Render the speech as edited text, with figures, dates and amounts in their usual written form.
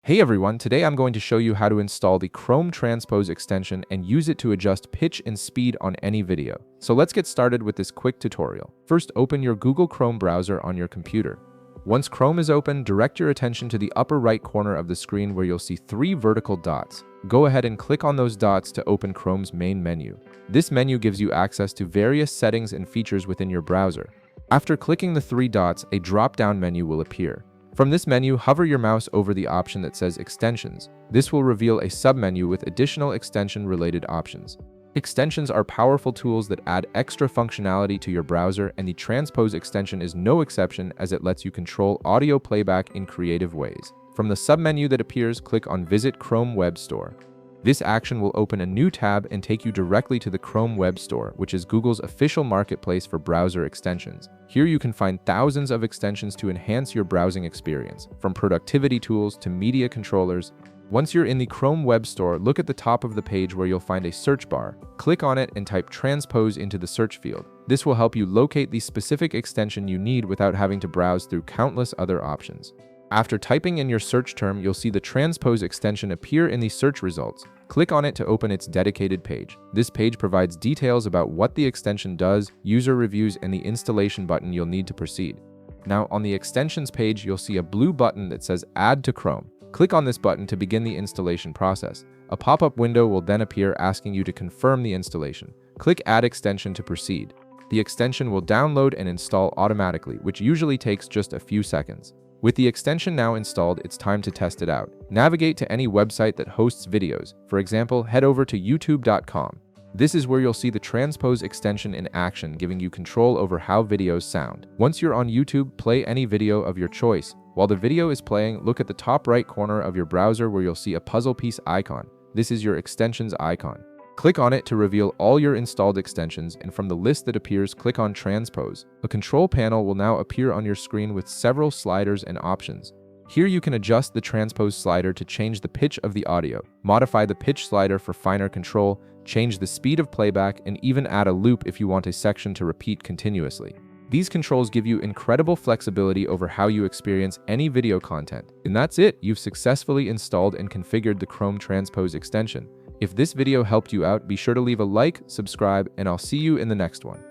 Hey everyone, today I'm going to show you how to install the Chrome Transpose extension and use it to adjust pitch and speed on any video. So let's get started with this quick tutorial. First, open your Google Chrome browser on your computer. Once Chrome is open, direct your attention to the upper right corner of the screen where you'll see 3 vertical dots. Go ahead and click on those dots to open Chrome's main menu. This menu gives you access to various settings and features within your browser. After clicking the 3 dots, a drop-down menu will appear. From this menu, hover your mouse over the option that says Extensions. This will reveal a submenu with additional extension-related options. Extensions are powerful tools that add extra functionality to your browser, and the Transpose extension is no exception as it lets you control audio playback in creative ways. From the submenu that appears, click on Visit Chrome Web Store. This action will open a new tab and take you directly to the Chrome Web Store, which is Google's official marketplace for browser extensions. Here you can find thousands of extensions to enhance your browsing experience, from productivity tools to media controllers. Once you're in the Chrome Web Store, look at the top of the page where you'll find a search bar. Click on it and type Transpose into the search field. This will help you locate the specific extension you need without having to browse through countless other options. After typing in your search term, you'll see the Transpose extension appear in the search results. Click on it to open its dedicated page. This page provides details about what the extension does, user reviews, and the installation button you'll need to proceed. Now, on the extensions page, you'll see a blue button that says Add to Chrome. Click on this button to begin the installation process. A pop-up window will then appear asking you to confirm the installation. Click Add Extension to proceed. The extension will download and install automatically, which usually takes just a few seconds. With the extension now installed, it's time to test it out. Navigate to any website that hosts videos. For example, head over to youtube.com. This is where you'll see the Transpose extension in action, giving you control over how videos sound. Once you're on YouTube, play any video of your choice. While the video is playing, look at the top right corner of your browser where you'll see a puzzle piece icon. This is your extensions icon. Click on it to reveal all your installed extensions, and from the list that appears, click on Transpose. A control panel will now appear on your screen with several sliders and options. Here you can adjust the Transpose slider to change the pitch of the audio, modify the pitch slider for finer control, change the speed of playback, and even add a loop if you want a section to repeat continuously. These controls give you incredible flexibility over how you experience any video content. And that's it, you've successfully installed and configured the Chrome Transpose extension. If this video helped you out, be sure to leave a like, subscribe, and I'll see you in the next one.